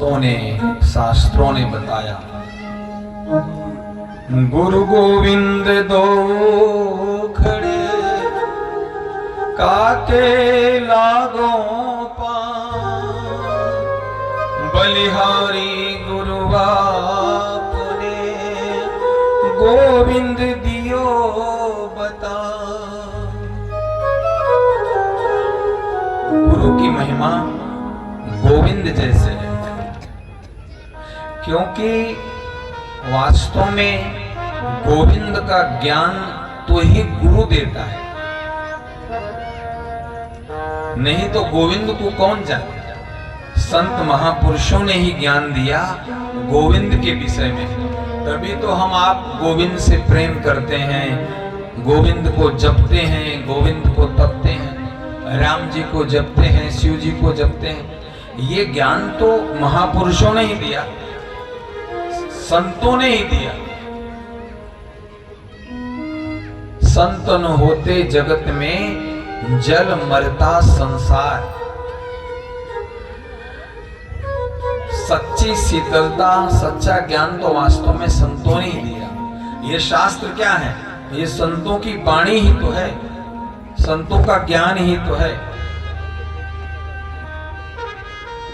शास्त्रों ने बताया। गुरु गोविंद दो खड़े काके लागो बलिहारी गुरु आपने गोविंद दियो बता। गुरु की महिमा गोविंद जैसे है, क्योंकि वास्तव में गोविंद का ज्ञान तो ही गुरु देता है, नहीं तो गोविंद को कौन जाने। संत महापुरुषों ने ही ज्ञान दिया गोविंद के विषय में, तभी तो हम आप गोविंद से प्रेम करते हैं, गोविंद को जपते हैं, गोविंद को तपते हैं, राम जी को जपते हैं, शिव जी को जपते हैं। ये ज्ञान तो महापुरुषों ने ही दिया, संतों ने ही दिया। संत न होते जगत में जल मरता संसार। सच्ची शीतलता, सच्चा ज्ञान तो वास्तव में संतों ने ही दिया। ये शास्त्र क्या है? ये संतों की वाणी ही तो है, संतों का ज्ञान ही तो है।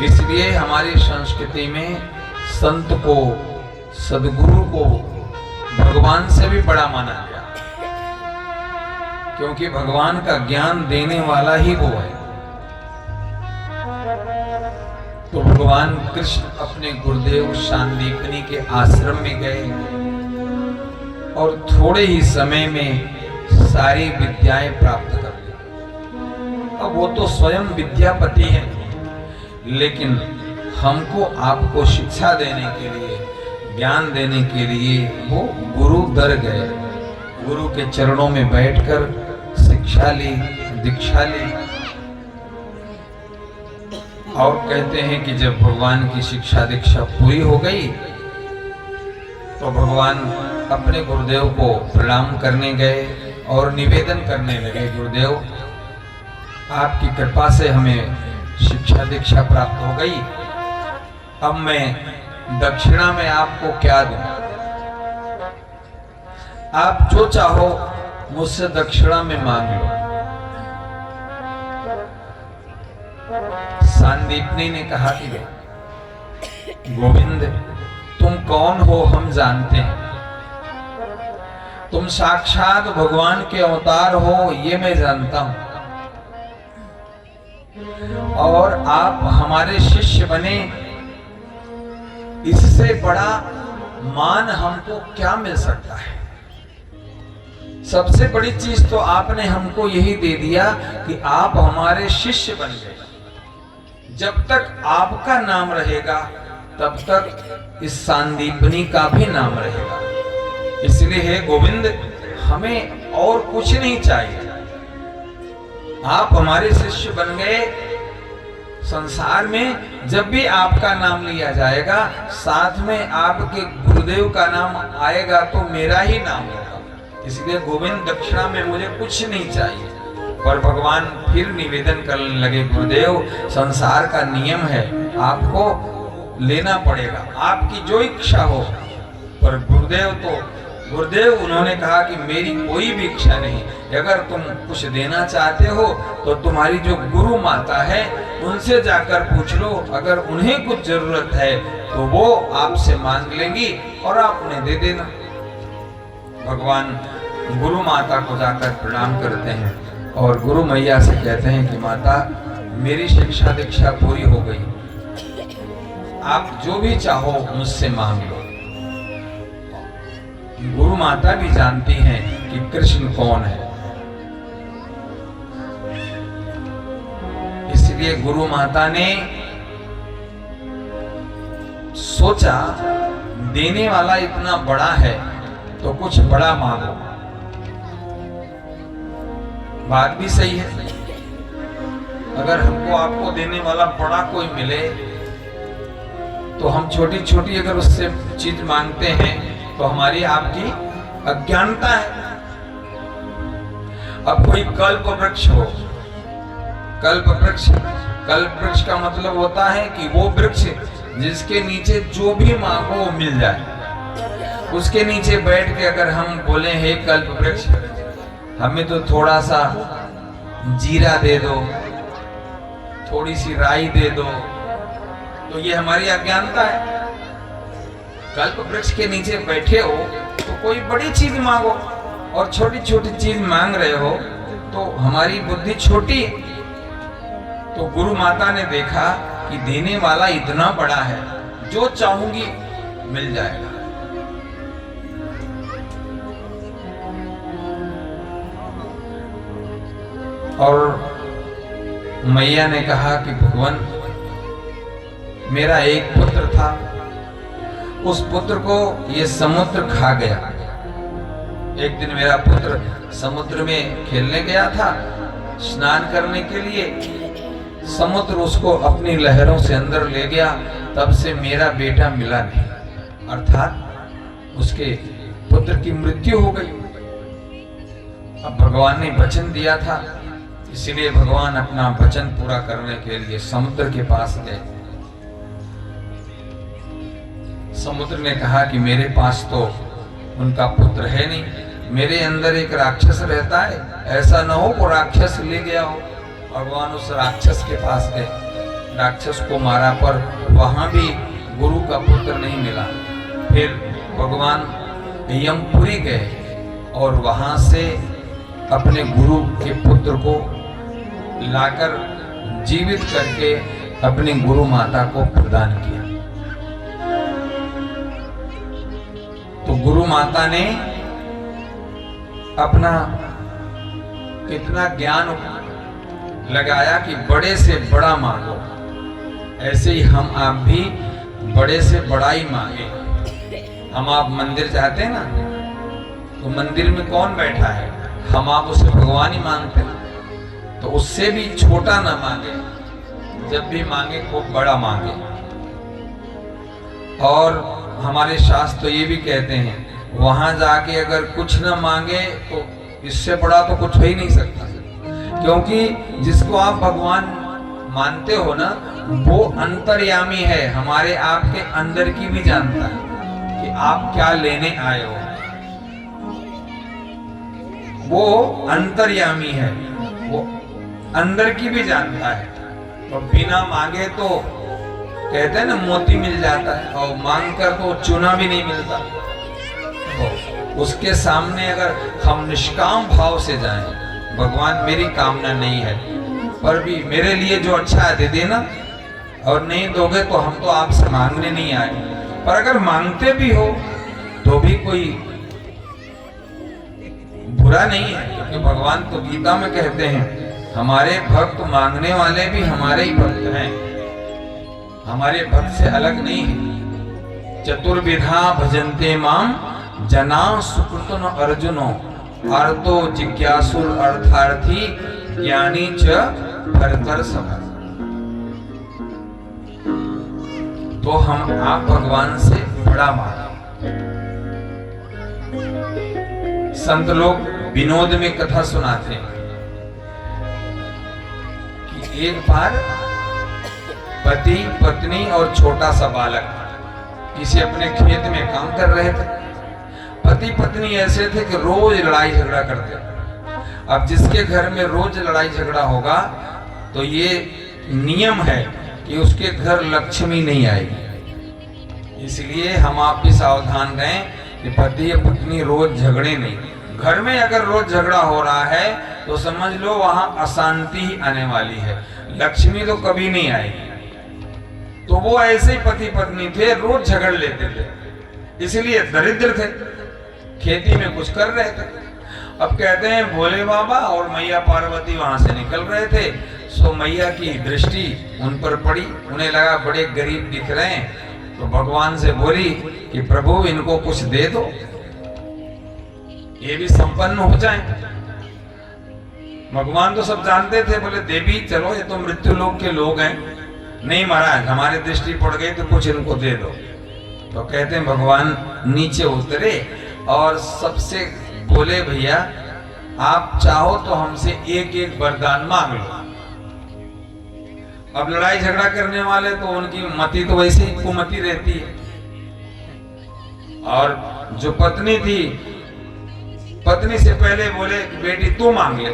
इसलिए हमारी संस्कृति में संत को, सदगुरु को भगवान से भी बड़ा माना गया, क्योंकि भगवान का ज्ञान देने वाला ही वो है। तो भगवान कृष्ण अपने गुरुदेव सांदीपनी के आश्रम में गए और थोड़े ही समय में सारी विद्याएं प्राप्त कर ली। अब वो तो स्वयं विद्यापति हैं, लेकिन हमको आपको शिक्षा देने के लिए, ज्ञान देने के लिए वो गुरु दर गए। गुरु के चरणों में बैठकर शिक्षा ली, दीक्षा ली। और कहते हैं कि जब भगवान की शिक्षा दीक्षा पूरी हो गई तो भगवान अपने गुरुदेव को प्रणाम करने गए और निवेदन करने लगे, गुरुदेव आपकी कृपा से हमें शिक्षा दीक्षा प्राप्त हो गई, अब मैं दक्षिणा में आपको क्या दूं? आप जो चाहो मुझसे दक्षिणा में मांग लो। सांदीपनी ने कहा कि गोविंद तुम कौन हो हम जानते हैं, तुम साक्षात भगवान के अवतार हो ये मैं जानता हूं, और आप हमारे शिष्य बने, इससे बड़ा मान हमको क्या मिल सकता है। सबसे बड़ी चीज तो आपने हमको यही दे दिया कि आप हमारे शिष्य बन गए। जब तक आपका नाम रहेगा तब तक इस सांदीपनी का भी नाम रहेगा। इसलिए हे गोविंद हमें और कुछ नहीं चाहिए, आप हमारे शिष्य बन गए। संसार में जब भी आपका नाम लिया जाएगा, साथ में आपके गुरुदेव का नाम आएगा तो मेरा ही नाम होगा। इसलिए गोविंद दक्षिणा में मुझे कुछ नहीं चाहिए। पर भगवान फिर निवेदन करने लगे, गुरुदेव संसार का नियम है, आपको लेना पड़ेगा, आपकी जो इच्छा हो। पर गुरुदेव उन्होंने कहा कि मेरी कोई भी इच्छा नहीं, अगर तुम कुछ देना चाहते हो तो तुम्हारी जो गुरु माता है उनसे जाकर पूछ लो, अगर उन्हें कुछ जरूरत है तो वो आपसे मांग लेंगी और आप उन्हें दे देना। भगवान गुरु माता को जाकर प्रणाम करते हैं और गुरु मैया से कहते हैं कि माता मेरी शिक्षा दीक्षा पूरी हो गई, आप जो भी चाहो मुझसे मांग लो। गुरु माता भी जानती हैं कि कृष्ण कौन है, इसलिए गुरु माता ने सोचा देने वाला इतना बड़ा है तो कुछ बड़ा मांगो। बात भी सही है, अगर हमको आपको देने वाला बड़ा कोई मिले तो हम छोटी छोटी अगर उससे चीज मांगते हैं तो हमारी आपकी अज्ञानता है। अब कोई कल्प वृक्ष हो, कल्प वृक्ष का मतलब होता है कि वो वृक्ष जिसके नीचे जो भी मांगो वो मिल जाए। उसके नीचे बैठ के अगर हम बोले हे कल्प वृक्ष, हमें तो थोड़ा सा जीरा दे दो, थोड़ी सी राई दे दो, तो ये हमारी अज्ञानता है। कल्प वृक्ष के नीचे बैठे हो तो कोई बड़ी चीज मांगो, और छोटी छोटी चीज मांग रहे हो तो हमारी बुद्धि छोटी है। तो गुरु माता ने देखा कि देने वाला इतना बड़ा है, जो चाहूंगी मिल जाएगा। और मैया ने कहा कि भगवान, मेरा एक पुत्र था, उस पुत्र को ये समुद्र खा गया। एक दिन मेरा पुत्र समुद्र में खेलने गया था, स्नान करने के लिए, समुद्र उसको अपनी लहरों से अंदर ले गया। तब से मेरा बेटा मिला नहीं, अर्थात उसके पुत्र की मृत्यु हो गई। अब भगवान ने वचन दिया था, इसलिए भगवान अपना वचन पूरा करने के लिए समुद्र के पास गए। समुद्र ने कहा कि मेरे पास तो उनका पुत्र है नहीं, मेरे अंदर एक राक्षस रहता है, ऐसा न हो वो राक्षस ले गया हो। भगवान उस राक्षस के पास गए, राक्षस को मारा, पर वहां भी गुरु का पुत्र नहीं मिला। फिर भगवान यमपुरी गए और वहां से अपने गुरु के पुत्र को लाकर जीवित करके अपनी गुरु माता को प्रदान किया। तो गुरु माता ने अपना कितना ज्ञान लगाया कि बड़े से बड़ा मांगो। ऐसे ही हम आप भी बड़े से बड़ा ही मांगे। हम आप मंदिर जाते हैं ना, तो मंदिर में कौन बैठा है, हम आप उसे भगवान ही मांगते हैं। तो उससे भी छोटा ना मांगे, जब भी मांगे खूब बड़ा मांगे। और हमारे शास्त्र तो ये भी कहते हैं, वहां जाके अगर कुछ ना मांगे तो इससे बड़ा तो कुछ हो ही नहीं सकता। क्योंकि जिसको आप भगवान मानते हो ना, वो अंतर्यामी है, हमारे आपके अंदर की भी जानता है कि आप क्या लेने आए हो। वो अंतर्यामी है, वो अंदर की भी जानता है। तो बिना मांगे तो कहते हैं ना मोती मिल जाता है, और मांग कर तो चूना भी नहीं मिलता। तो उसके सामने अगर हम निष्काम भाव से जाएं, भगवान मेरी कामना नहीं है, पर भी मेरे लिए जो अच्छा है दे देना, और नहीं दोगे तो हम तो आपसे मांगने नहीं आए। पर अगर मांगते भी हो तो भी कोई बुरा नहीं है, क्योंकि भगवान तो गीता में कहते हैं हमारे भक्त मांगने वाले भी हमारे ही भक्त हैं, हमारे भक्त से अलग नहीं है। चतुर्विधा भजन्ते माम जना सुकृतन अर्जुनो, अर्थो जिज्ञासुर अर्थार्थी ज्ञानी च भरतर सभा। तो हम आप भगवान से बड़ा मांगे। संत लोग विनोद में कथा सुनाते हैं कि एक बार पति पत्नी और छोटा सा बालक किसी अपने खेत में काम कर रहे थे। पति पत्नी ऐसे थे कि रोज लड़ाई झगड़ा करते। अब जिसके घर में रोज लड़ाई झगड़ा होगा तो ये नियम है कि उसके घर लक्ष्मी नहीं आएगी। इसलिए हम आप भी सावधान रहें कि पति या पत्नी रोज झगड़े नहीं। घर में अगर रोज झगड़ा हो रहा है तो समझ लो वहां अशांति ही आने वाली है, लक्ष्मी तो कभी नहीं आएगी। तो वो ऐसे ही पति पत्नी थे, रोज झगड़ लेते थे, इसलिए दरिद्र थे, खेती में कुछ कर रहे थे। अब कहते हैं भोले बाबा और मैया पार्वती वहां से निकल रहे थे, सो मैया की दृष्टि उन पर पड़ी। उन्हें लगा बड़े गरीब दिख रहे हैं, तो भगवान से बोली कि प्रभु इनको कुछ दे दो, ये भी संपन्न हो जाए। भगवान तो सब जानते थे, बोले देवी चलो ये तो मृत्यु लोक के लोग हैं, नहीं महाराज हमारी दृष्टि पड़ गई तो कुछ इनको दे दो। तो कहते हैं भगवान नीचे उतरे और सबसे बोले भैया आप चाहो तो हमसे एक एक वरदान मांग लो। अब लड़ाई झगड़ा करने वाले तो उनकी मति तो वैसे ही कुमति रहती है। और जो पत्नी थी, पत्नी से पहले बोले बेटी तू मांग ले।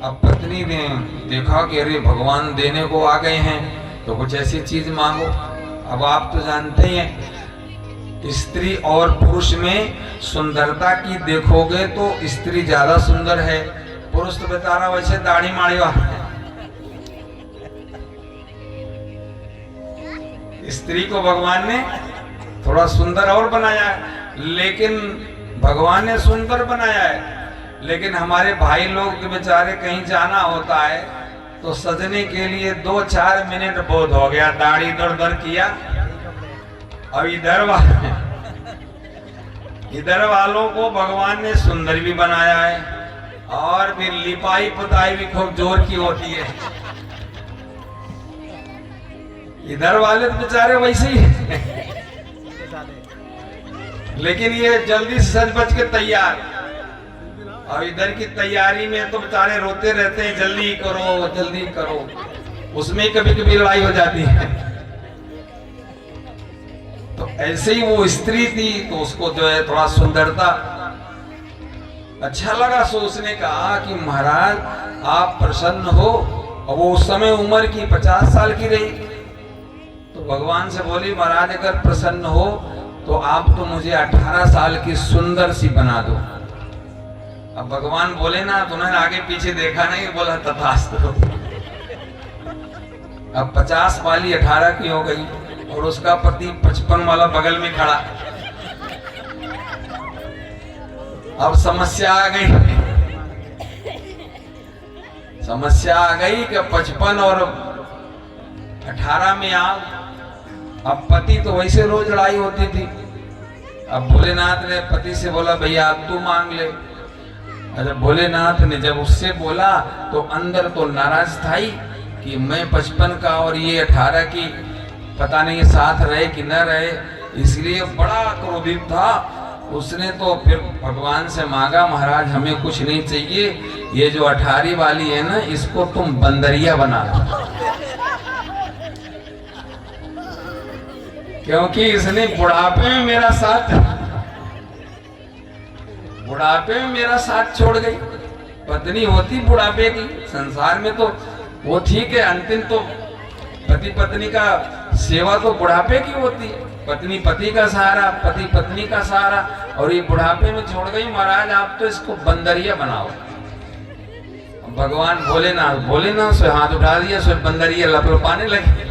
अब पत्नी ने देखा कि अरे भगवान देने को आ गए हैं तो कुछ ऐसी चीज मांगो। अब आप तो जानते ही हैं, स्त्री और पुरुष में सुंदरता की देखोगे तो स्त्री ज्यादा सुंदर है, पुरुष तो बेचारा वैसे दाढ़ी माड़ी वाला है। स्त्री को भगवान ने थोड़ा सुंदर और बनाया है, लेकिन भगवान ने सुंदर बनाया है, लेकिन हमारे भाई लोग के बेचारे कहीं जाना होता है तो सजने के लिए 2-4 मिनट बहुत हो गया, दाढ़ी इधर उधर किया। अब इधर वालों को भगवान ने सुंदर भी बनाया है और फिर लिपाई पुताई भी खूब जोर की होती है। इधर वाले तो बेचारे वैसे ही हैं, लेकिन ये जल्दी से सज बच के तैयार। और इधर की तैयारी में तो बेचारे रोते रहते हैं, जल्दी करो जल्दी करो। उसमें कभी कभी लड़ाई हो जाती है। तो ऐसे ही वो स्त्री थी तो उसको जो है थोड़ा सुंदरता अच्छा लगा, सो उसने कहा कि महाराज आप प्रसन्न हो। और वो उस समय उम्र की 50 साल की रही। तो भगवान से बोली महाराज अगर प्रसन्न हो तो आप तो मुझे 18 साल की सुंदर सी बना दो। अब भगवान बोले ना, तो उन्होंने आगे पीछे देखा नहीं, बोला तथास्तु। अब 50 वाली 18 की हो गई और उसका पति 55 वाला बगल में खड़ा। अब समस्या आ गई कि 55 और 18 में आ। अब पति तो वैसे रोज लड़ाई होती थी। अब भोलेनाथ ने पति से बोला भैया अब तू मांग ले। अरे भोलेनाथ ने जब उससे बोला तो अंदर तो नाराज था ही कि मैं 55 का और ये 18 की, पता नहीं साथ रहे कि न रहे, इसलिए बड़ा क्रोधित था। उसने तो फिर भगवान से मांगा महाराज हमें कुछ नहीं चाहिए, ये जो 18 वाली है ना इसको तुम बंदरिया बना दो, क्योंकि इसने बुढ़ापे में मेरा साथ छोड़ गई। पत्नी होती बुढ़ापे की, संसार में तो वो ठीक है, अंतिम तो पति पत्नी का सेवा तो बुढ़ापे की होती है। पत्नी पति का सहारा, पति पत्नी का सहारा, और ये बुढ़ापे में छोड़ गई। महाराज आप तो इसको बंदरिया बनाओ। भगवान भोलेनाथ से हाथ उठा दिया, सो बंदरिया लपलपाने लगी।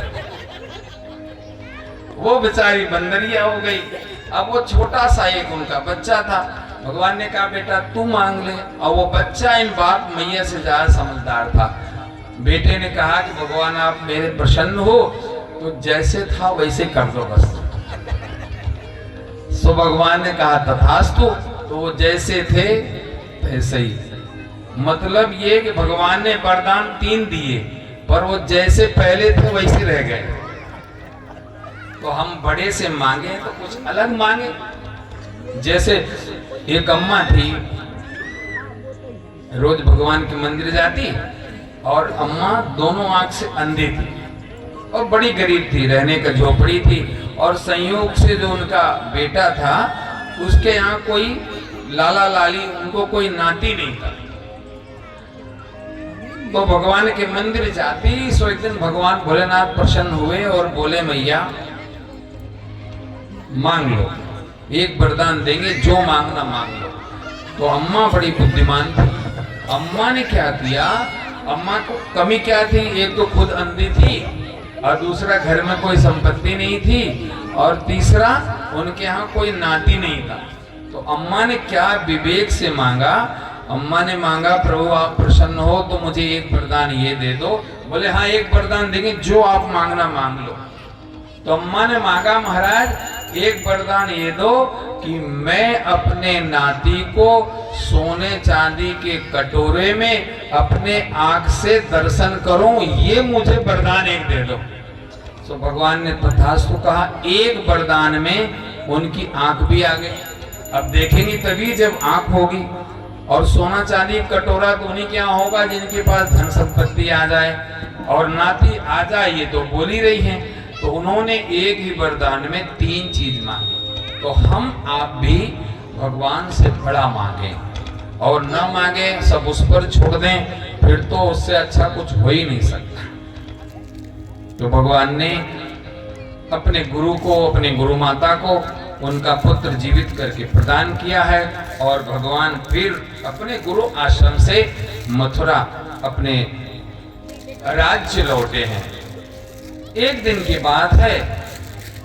वो बेचारी बंदरिया हो गई। अब वो छोटा सा एक उनका बच्चा था। भगवान ने कहा बेटा तू मांग ले। और वो बच्चा इन बाप मैया से ज्यादा समझदार था। बेटे ने कहा कि भगवान आप मेरे प्रसन्न हो तो जैसे था वैसे कर दो बस। सो भगवान ने कहा तथास्तु। तो वो जैसे थे वैसे ही। मतलब ये कि भगवान ने वरदान 3 दिए पर वो जैसे पहले थे वैसे रह गए। तो हम बड़े से मांगे तो कुछ अलग मांगे। जैसे एक अम्मा थी, रोज भगवान के मंदिर जाती, और अम्मा दोनों आंख से अंधी थी और बड़ी गरीब थी, रहने का झोपड़ी थी। और संयोग से जो उनका बेटा था उसके यहाँ कोई लाला लाली, उनको कोई नाती नहीं था। तो भगवान के मंदिर जाती। सो एक दिन भगवान भोलेनाथ प्रसन्न हुए और बोले मैया मांग लो, एक वरदान देंगे, जो मांगना मांग लो। तो अम्मा बड़ी बुद्धिमान थी। अम्मा ने क्या किया, अम्मा को कमी क्या थी, एक तो खुद अंधी थी और दूसरा घर में कोई संपत्ति नहीं थी और तीसरा उनके यहाँ कोई नाती नहीं था। तो अम्मा ने क्या विवेक से मांगा, अम्मा ने मांगा प्रभु आप प्रसन्न हो तो मुझे एक वरदान ये दे दो। बोले हाँ एक वरदान देंगे, जो आप मांगना मांग लो। तो अम्मा ने मांगा महाराज एक वरदान ये दो कि मैं अपने नाती को सोने चांदी के कटोरे में अपने आंख से दर्शन करूं, ये मुझे वरदान एक दे दो। तो भगवान ने तथास्तु कहा। एक वरदान में उनकी आंख भी आ गई। अब देखेंगी तभी जब आंख होगी। और सोना चांदी कटोरा तो उन्हीं के यहाँ होगा जिनके पास धन संपत्ति आ जाए। और नाती आ जाए ये तो बोल ही रही हैं। तो उन्होंने एक ही वरदान में 3 चीज मांगी। तो हम आप भी भगवान से बड़ा मांगे और न मांगे सब उस पर छोड़ दें, फिर तो उससे अच्छा कुछ हो ही नहीं सकता। तो भगवान ने अपने गुरु को, अपने गुरु माता को उनका पुत्र जीवित करके प्रदान किया है और भगवान फिर अपने गुरु आश्रम से मथुरा अपने राज्य लौटे हैं। एक दिन की बात है,